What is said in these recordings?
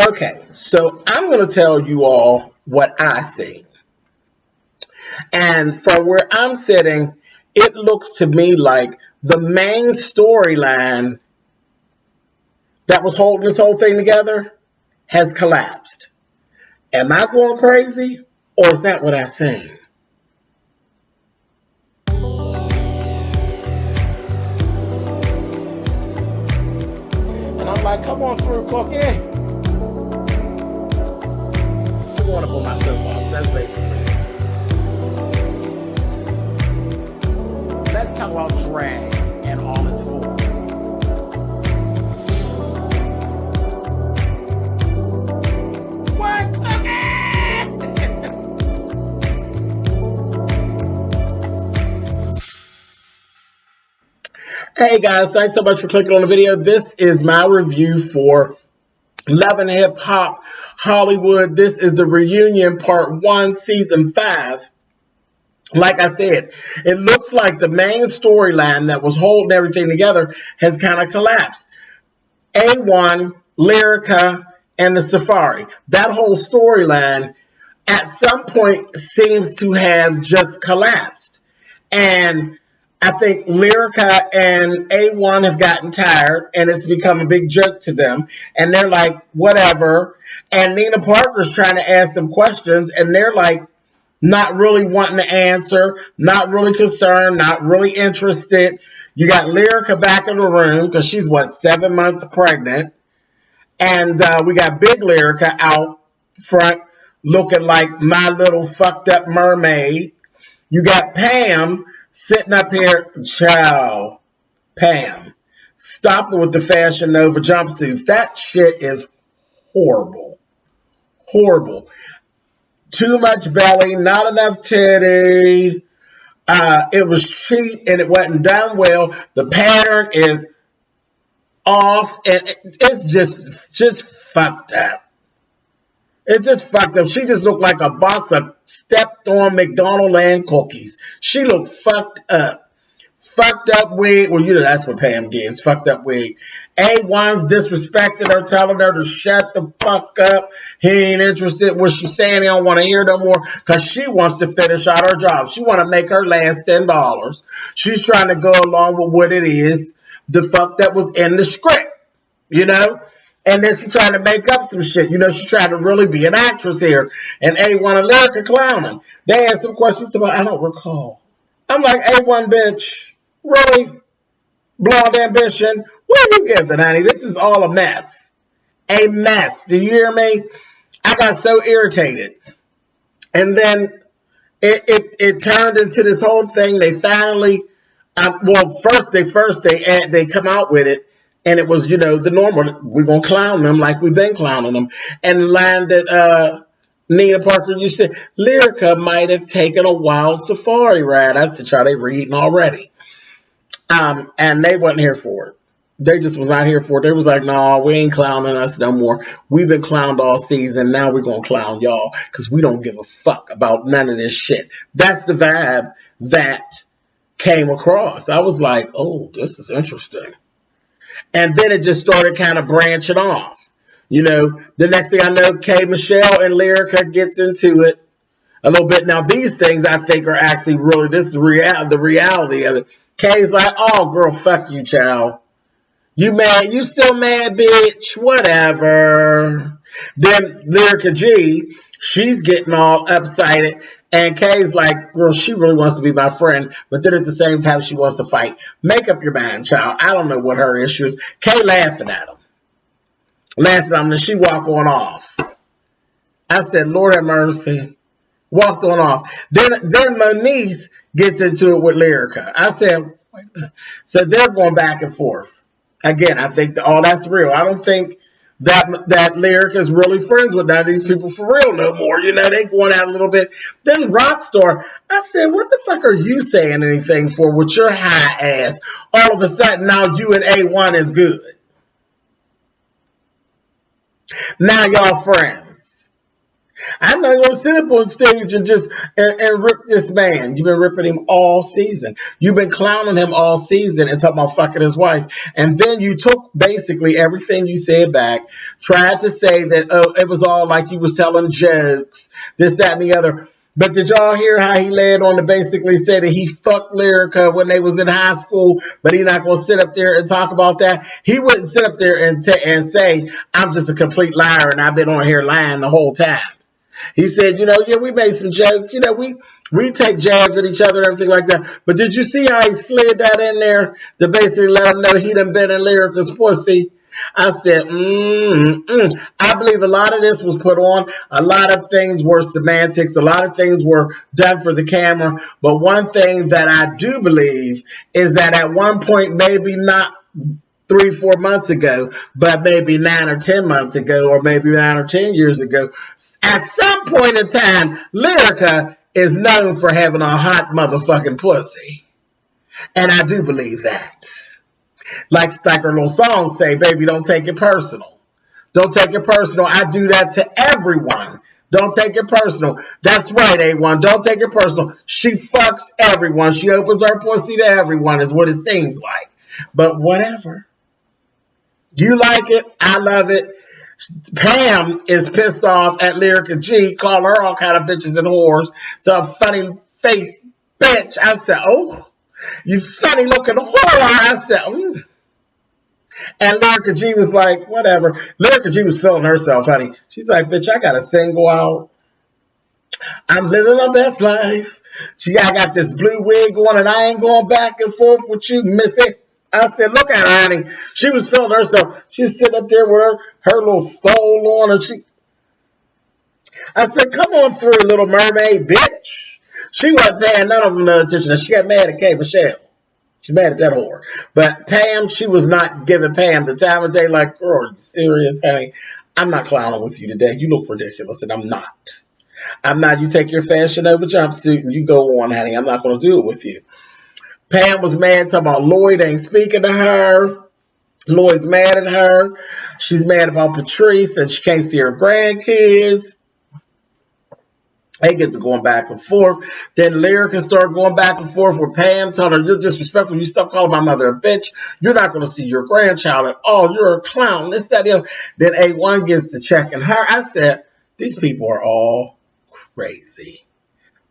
Okay, so I'm going to tell you all what I see. And from where I'm sitting, it looks to me like the main storyline that was holding this whole thing together has collapsed. Am I going crazy? Or is that what I seen? And I'm like, come on through, Cookie. I'm going up on my soapbox. That's basically it. Let's talk about drag and all its forms. What, Hey guys, thanks so much for clicking on the video. This is my review for Love and Hip Hop Hollywood. This is the reunion part 1, season 5. Like I said, it looks like the main storyline that was holding everything together has kind of collapsed. A1, Lyrica, and the Safari. That whole storyline at some point seems to have just collapsed. And I think Lyrica and A1 have gotten tired, and it's become a big joke to them. And they're like, whatever. And Nina Parker's trying to ask them questions, and they're like, not really wanting to answer, not really concerned, not really interested. You got Lyrica back in the room because she's, 7 months pregnant. And we got Big Lyrica out front looking like my little fucked up mermaid. You got Pam sitting up here. Ciao, Pam. Stop with the Fashion Nova jumpsuits. That shit is horrible. Horrible. Too much belly, not enough titty. It was cheap and it wasn't done well. The pattern is off and it's just fucked up. It just fucked up. She just looked like a box of stepped on McDonald's land cookies. She looked fucked up. Fucked up wig. Well, you know that's what Pam gives. Fucked up wig. A1's disrespected her, telling her to shut the fuck up. He ain't interested. What she's saying, he don't want to hear no more because she wants to finish out her job. She want to make her last $10. She's trying to go along with what it is, the fuck that was in the script, you know? And then she's trying to make up some shit. You know, she's trying to really be an actress here. And A1 and Lyrica clowning. They asked some questions about, I don't recall. I'm like, A1 bitch. Really? Blonde ambition? What are you giving, honey? This is all a mess. A mess. Do you hear me? I got so irritated. And then it turned into this whole thing. They finally, first they come out with it. And it was, you know, the normal. We're going to clown them like we've been clowning them. And the line that Nina Parker, you said, Lyrica might have taken a wild safari ride. I said, y'all, they reading already. And they wasn't here for it. They just was not here for it. They was like, no, we ain't clowning us no more. We've been clowned all season. Now we're going to clown y'all because we don't give a fuck about none of this shit. That's the vibe that came across. I was like, oh, this is interesting. And then it just started kind of branching off. You know, the next thing I know, K. Michelle and Lyrica gets into it a little bit. Now, these things I think are actually really, this is the reality of it. Kay's like, oh, girl, fuck you, child. You mad? You still mad, bitch? Whatever. Then Lyrica G, she's getting all upsided. And Kay's like, girl, she really wants to be my friend. But then at the same time, she wants to fight. Make up your mind, child. I don't know what her issue is. Kay laughing at him. Laughing at him. And she walk on off. I said, Lord have mercy. Walked on off. Then Moniece gets into it with Lyrica. I said, so they're going back and forth. Again, I think all that's real. I don't think that Lyrica is really friends with none of these people for real no more. You know, they going out a little bit. Then Rockstar, I said, what the fuck are you saying anything for with your high ass? All of a sudden, now you and A1 is good. Now y'all friends. I'm not going to sit up on stage and just and rip this man. You've been ripping him all season. You've been clowning him all season and talking about fucking his wife. And then you took basically everything you said back, tried to say that it was all like he was telling jokes, this, that, and the other. But did y'all hear how he led on to basically say that he fucked Lyrica when they was in high school, but he not going to sit up there and talk about that? He wouldn't sit up there and say, I'm just a complete liar and I've been on here lying the whole time. He said, yeah, we made some jokes. We take jabs at each other and everything like that. But did you see how he slid that in there to basically let him know he done been in Lyrica's pussy? I said, I believe a lot of this was put on. A lot of things were semantics. A lot of things were done for the camera. But one thing that I do believe is that at one point, maybe not 3-4 months ago, but maybe 9 or 10 months ago, or maybe 9 or 10 years ago, at some point in time, Lyrica is known for having a hot motherfucking pussy. And I do believe that. Like her little songs say, baby, don't take it personal. Don't take it personal. I do that to everyone. Don't take it personal. That's right, A1. Don't take it personal. She fucks everyone. She opens her pussy to everyone is what it seems like. But whatever. You like it. I love it. Pam is pissed off at Lyrica G, calling her all kind of bitches and whores. So a funny face bitch. I said, oh, you funny looking whore. I said, And Lyrica G was like, whatever. Lyrica G was feeling herself, honey. She's like, bitch, I got a single out. I'm living my best life. I got this blue wig on and I ain't going back and forth with you, missy. I said, look at her, honey. She was feeling herself. She's sitting up there with her little stole on and I said, come on through, Little Mermaid, bitch. She wasn't paying none of them no attention. She got mad at K. Michelle. She's mad at that whore. But Pam, she was not giving Pam the time of day like, girl, are you serious, honey? I'm not clowning with you today. You look ridiculous, and I'm not. I'm not. You take your Fashion Nova jumpsuit and you go on, honey. I'm not going to do it with you. Pam was mad, talking about Lloyd ain't speaking to her. Lloyd's mad at her. She's mad about Patrice and she can't see her grandkids. They get to going back and forth. Then Lyrica start going back and forth with Pam, telling her, you're disrespectful. You stop calling my mother a bitch. You're not going to see your grandchild at all. You're a clown. This, that, the other. Then A1 gets to checking her. I said, these people are all crazy.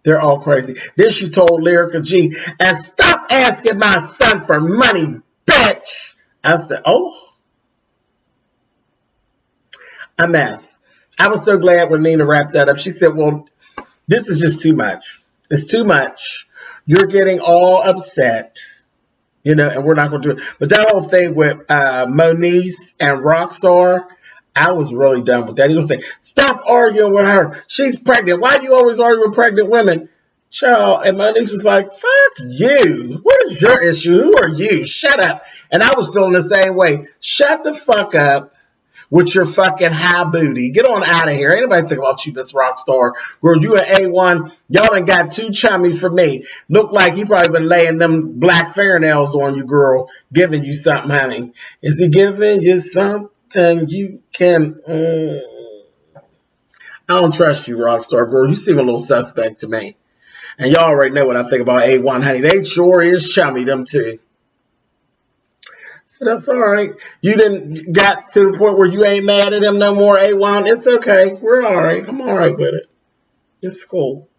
They're all crazy. Then she told Lyrica G, and stop asking my son for money, bitch. I said, oh. A mess. I was so glad when Nina wrapped that up. She said, well, this is just too much. It's too much. You're getting all upset, and we're not going to do it. But that whole thing with Moniece and Rockstar, I was really done with that. He was saying, stop arguing with her. She's pregnant. Why do you always argue with pregnant women? Child, and Moniece was like, fuck you. What is your issue? Who are you? Shut up. And I was feeling the same way. Shut the fuck up with your fucking high booty. Get on out of here. Ain't nobody think about you, Miss Rockstar. Girl, you an A1. Y'all done got too chummy for me. Look like he probably been laying them black fingernails on you, girl. Giving you something, honey. Is he giving you something you can... I don't trust you, Rockstar girl. You seem a little suspect to me. And y'all already know what I think about A1, honey. They sure is chummy, them two. So that's all right. You didn't got to the point where you ain't mad at him no more, A1. It's okay. We're all right. I'm all right with it. It's cool.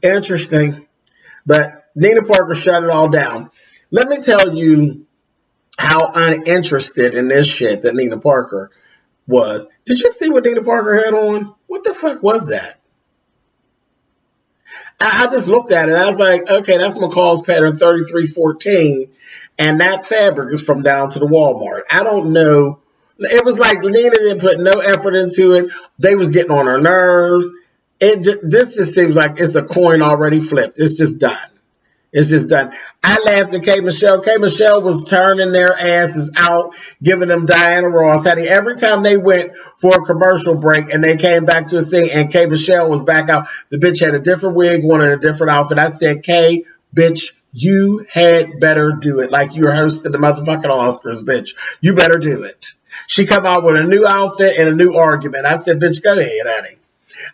Interesting. But Nina Parker shut it all down. Let me tell you how uninterested in this shit that Nina Parker was. Did you see what Nina Parker had on? What the fuck was that? I just looked at it. I was like, okay, that's McCall's pattern 3314. And that fabric is from down to the Walmart. I don't know. It was like Nina didn't put no effort into it. They was getting on her nerves. This just seems like it's a coin already flipped. It's just done. It's just done. I laughed at K. Michelle. K. Michelle was turning their asses out, giving them Diana Ross. Honey, every time they went for a commercial break and they came back to a scene and K. Michelle was back out, the bitch had a different wig on and a different outfit. I said, K, bitch, you had better do it. Like you were hosting the motherfucking Oscars, bitch. You better do it. She come out with a new outfit and a new argument. I said, bitch, go ahead, honey.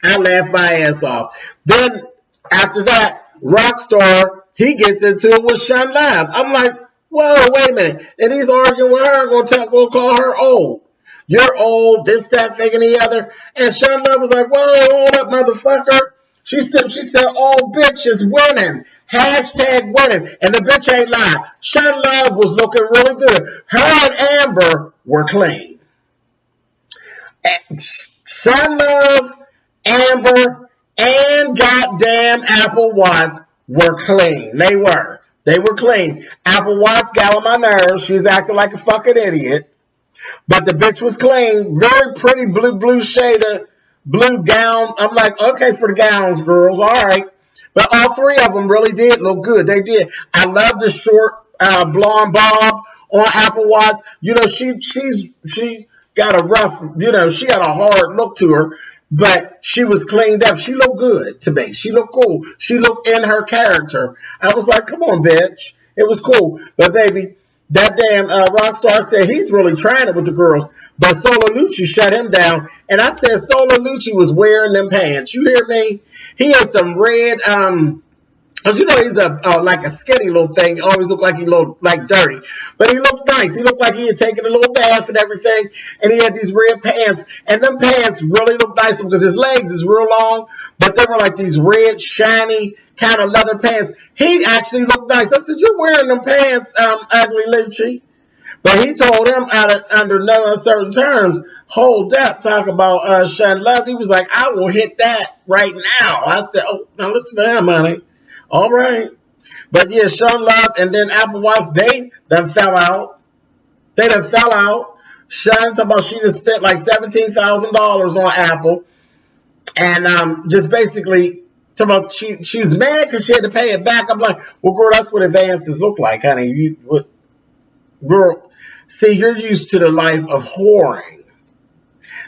I laughed my ass off. Then, after that, Rockstar, he gets into it with Shun Live. I'm like, whoa, wait a minute. And he's arguing with her, gonna call her old. You're old, this, that, thing, and the other. And Shun Love was like, whoa, hold up, motherfucker. She said, all bitches winning. Hashtag winning. And the bitch ain't lying. Shun Love was looking really good. Her and Amber were clean. Shun Love, Amber, and goddamn Apple Watts were clean. They were clean. Apple Watts got on my nerves. She was acting like a fucking idiot. But the bitch was clean. Very pretty blue shade of blue gown. I'm like, okay for the gowns, girls. All right. But all three of them really did look good. They did. I love the short blonde bob on Apple Watts. You know, she got a rough, you know, she had a hard look to her, but she was cleaned up. She looked good to me. She looked cool. She looked in her character. I was like, come on, bitch. It was cool. But baby, that damn Rockstar said he's really trying it with the girls. But Solanucci shut him down. And I said Solanucci was wearing them pants. You hear me? He had some red, because you know he's like a skinny little thing. He always looked like he looked like dirty. But he looked nice. He looked like he had taken a little bath and everything. And he had these red pants. And them pants really looked nice because his legs is real long. But they were like these red, shiny, kind of leather pants. He actually looked nice. I said, you're wearing them pants, Ugly Lucci. But he told him under no uncertain terms, hold up, talk about Shun Love. He was like, I will hit that right now. I said, oh, now listen to him, honey. All right. But yeah, Shun Love and then Apple Watts, they done fell out. Shun talking about she just spent like $17,000 on Apple. And just basically talking about she was mad because she had to pay it back. I'm like, well, girl, that's what advances look like, honey. Girl, see, you're used to the life of whoring.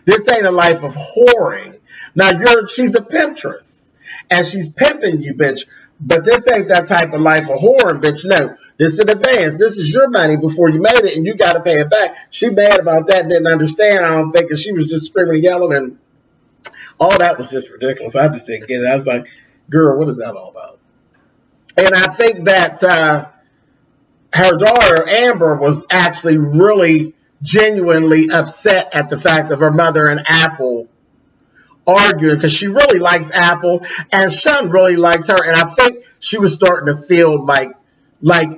This ain't a life of whoring. Now, she's a pimptress, and she's pimping you, bitch. But this ain't that type of life of whoring, bitch. No, this is an advance. This is your money before you made it, and you got to pay it back. She mad about that, didn't understand, I don't think, and she was just screaming and yelling, and all that was just ridiculous. I just didn't get it. I was like, girl, what is that all about? And I think that her daughter, Amber, was actually really genuinely upset at the fact of her mother and Apple arguing because she really likes Apple and Shun really likes her. And I think she was starting to feel like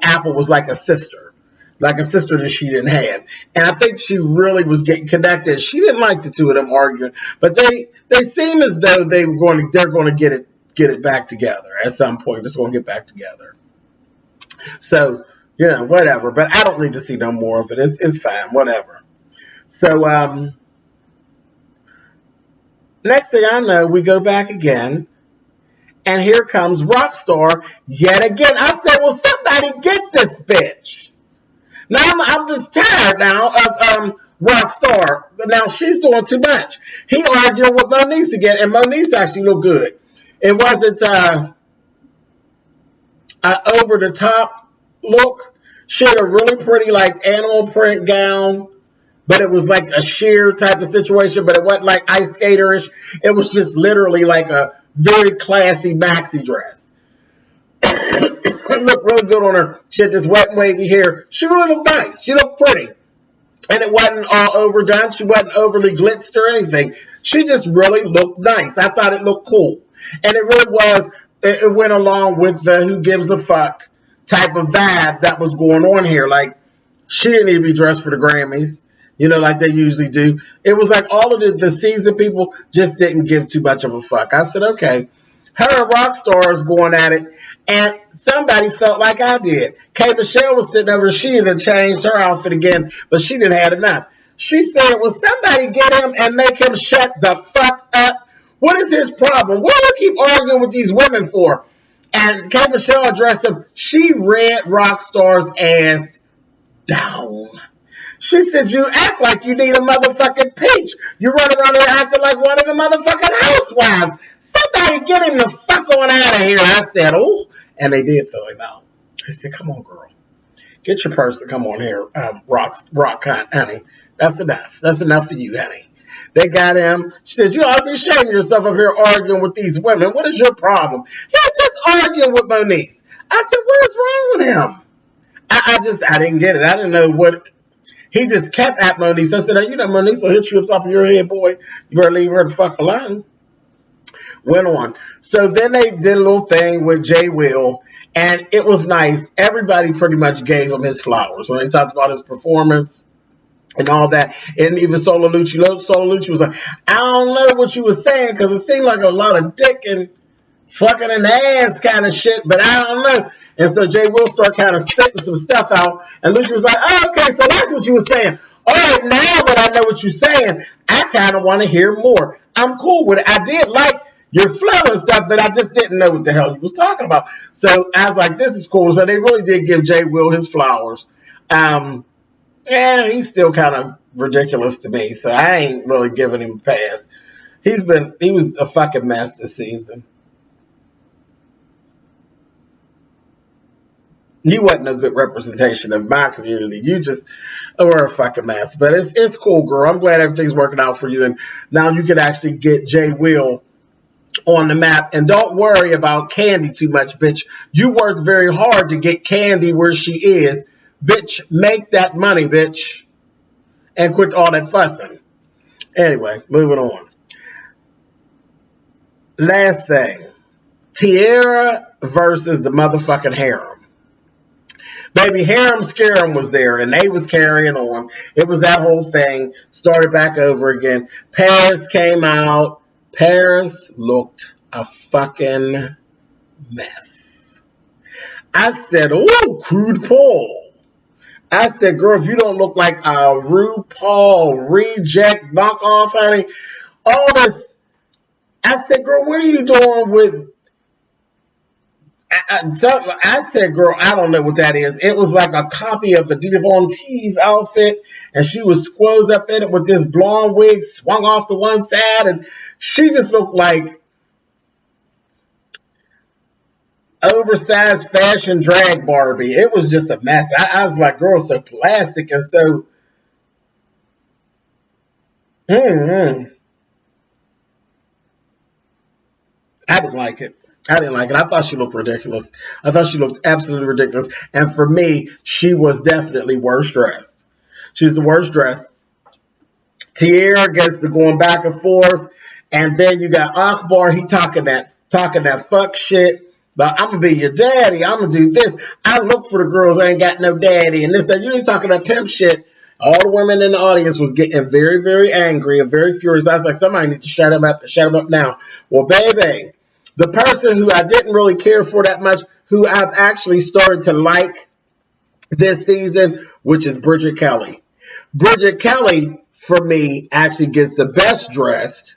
Apple was like a sister that she didn't have. And I think she really was getting connected. She didn't like the two of them arguing, but they seem as though they're going to get it back together at some point. Just going to get back together. So, yeah, whatever. But I don't need to see no more of it. It's fine. Whatever. So, next thing I know, we go back again. And here comes Rockstar yet again. I said, well, somebody get this bitch. Now, I'm just tired now of Rockstar. Now, she's doing too much. He arguing with Moniece again. And Moniece actually looked good. It wasn't an over-the-top look. She had a really pretty, like, animal print gown, but it was like a sheer type of situation, but it wasn't like ice skaterish. It was just literally like a very classy maxi dress. It looked really good on her. She had this wet and wavy hair. She really looked nice. She looked pretty. And it wasn't all overdone. She wasn't overly glitzed or anything. She just really looked nice. I thought it looked cool. And it really was. It went along with the who gives a fuck type of vibe that was going on here. Like, she didn't need to be dressed for the Grammys, you know, like they usually do. It was like all of the season people just didn't give too much of a fuck. I said, okay. Her and Rockstar is going at it, and somebody felt like I did. K. Michelle was sitting over, she had changed her outfit again, but she didn't have enough. She said, well, somebody get him and make him shut the fuck up. What is his problem? What do you keep arguing with these women for? And K. Michelle addressed him. She read Rockstar's ass down. She said, you act like you need a motherfucking peach. You run around here acting like one of the motherfucking housewives. Somebody get him the fuck on out of here. I said, oh, and they did throw him out. I said, come on, girl. Get your purse and come on here, rock honey. That's enough. That's enough for you, honey. They got him. She said, you ought to be ashamed of yourself up here arguing with these women. What is your problem? He's just arguing with Moniece. I said, what is wrong with him? I didn't get it. I didn't know what. He just kept at Moniece. I said, you know, Moniece will hit you up top of your head, boy. You better leave her the fuck alone. Went on. So then they did a little thing with Jay Will, and it was nice. Everybody pretty much gave him his flowers when they talked about his performance and all that. And even Solalucci was like, I don't know what you were saying because it seemed like a lot of dick and fucking in the ass kind of shit, but I don't know. And so Jay Will started kind of spitting some stuff out, and Lucci was like, oh, okay, so that's what you were saying. All right, now that I know what you're saying, I kind of want to hear more. I'm cool with it. I did like your flow and stuff, but I just didn't know what the hell he was talking about. So I was like, this is cool. So they really did give Jay Will his flowers. And he's still kind of ridiculous to me, so I ain't really giving him a pass. He was a fucking mess this season. You wasn't no good representation of my community. You just were a fucking mess. But it's cool, girl. I'm glad everything's working out for you. And now you can actually get Jay Will on the map. And don't worry about Candy too much, bitch. You worked very hard to get Candy where she is. Bitch, make that money, bitch. And quit all that fussing. Anyway, moving on. Last thing. Tierra versus the motherfucking harem. Baby, Harem Scarum was there, and they was carrying on. It was that whole thing. Started back over again. Paris came out. Paris looked a fucking mess. I said, ooh, crude Paul. I said, girl, if you don't look like a RuPaul reject knockoff, honey, all this. I said, girl, what are you doing with... I said, girl, I don't know what that is. It was like a copy of a Dita Von Teese outfit, and she was squoze up in it with this blonde wig swung off to one side, and she just looked like oversized fashion drag Barbie. It was just a mess. I was like, girl, so plastic and so... I didn't like it. I thought she looked ridiculous. I thought she looked absolutely ridiculous. And for me, she was definitely worst dressed. She's the worst dressed. Tierra gets to going back and forth. And then you got Akbar. He talking that fuck shit. But I'm going to be your daddy. I'm going to do this. I look for the girls that ain't got no daddy. And this, that. You ain't talking that pimp shit. All the women in the audience was getting very, very angry and very furious. I was like, somebody need to shut him up and shut him up now. Well, baby. The person who I didn't really care for that much, who I've actually started to like this season, which is Bridget Kelly. Bridget Kelly, for me, actually gets the best dressed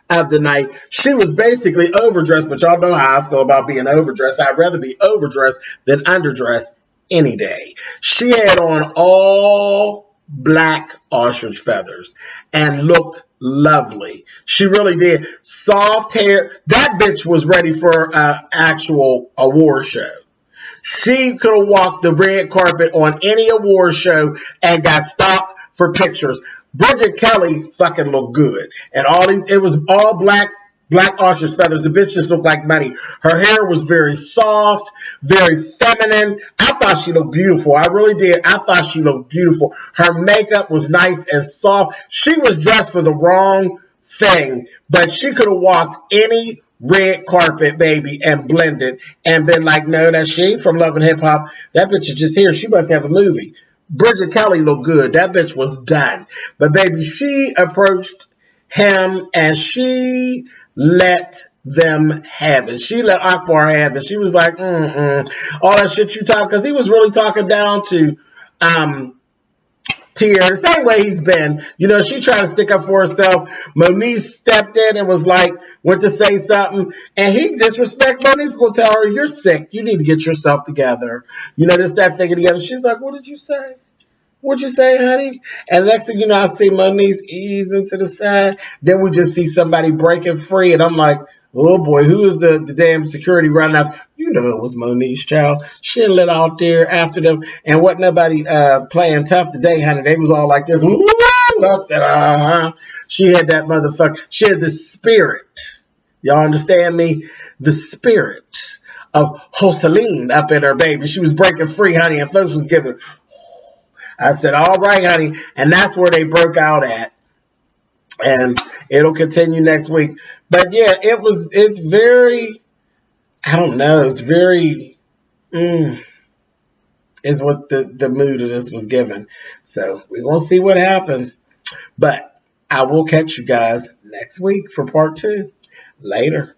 of the night. She was basically overdressed, but y'all know how I feel about being overdressed. I'd rather be overdressed than underdressed any day. She had on all black ostrich feathers and looked lovely. She really did. Soft hair. That bitch was ready for an actual award show. She could have walked the red carpet on any award show and got stopped for pictures. Bridget Kelly fucking looked good. And it was all black ostrich feathers. The bitch just looked like money. Her hair was very soft, very feminine. I thought she looked beautiful. I really did. I thought she looked beautiful. Her makeup was nice and soft. She was dressed for the wrong thing, but she could have walked any red carpet, baby, and blended and been like, no, that she ain't from Love and Hip Hop. That bitch is just here. She must have a movie. Bridget Kelly looked good. That bitch was done. But baby, she approached him and she let them have it. She let Akbar have it. She was like, all that shit you talk, because he was really talking down to Tierra, the same way he's been. You know, she tried to stick up for herself. Moniece stepped in and was like, went to say something, and he disrespected Moniece. Gonna tell her, you're sick. You need to get yourself together. You know, this, that, thing, and the other. She's like, what did you say? What'd you say, honey? And next thing you know, I see Moniece easing to the side. Then we just see somebody breaking free, and I'm like, oh boy, who is the damn security running out? You You know it was Monique's child. She didn't let out there after them. And wasn't nobody playing tough today, honey. They was all like this. Woo! I said, uh-huh. She had that motherfucker. She had the spirit. Y'all understand me? The spirit of Joseline up in her, baby. She was breaking free, honey, and folks was giving. I said, all right, honey. And that's where they broke out at. And it'll continue next week. But yeah, it's very, I don't know, it's very, is what the mood of this was given. So we're going to see what happens. But I will catch you guys next week for part 2. Later.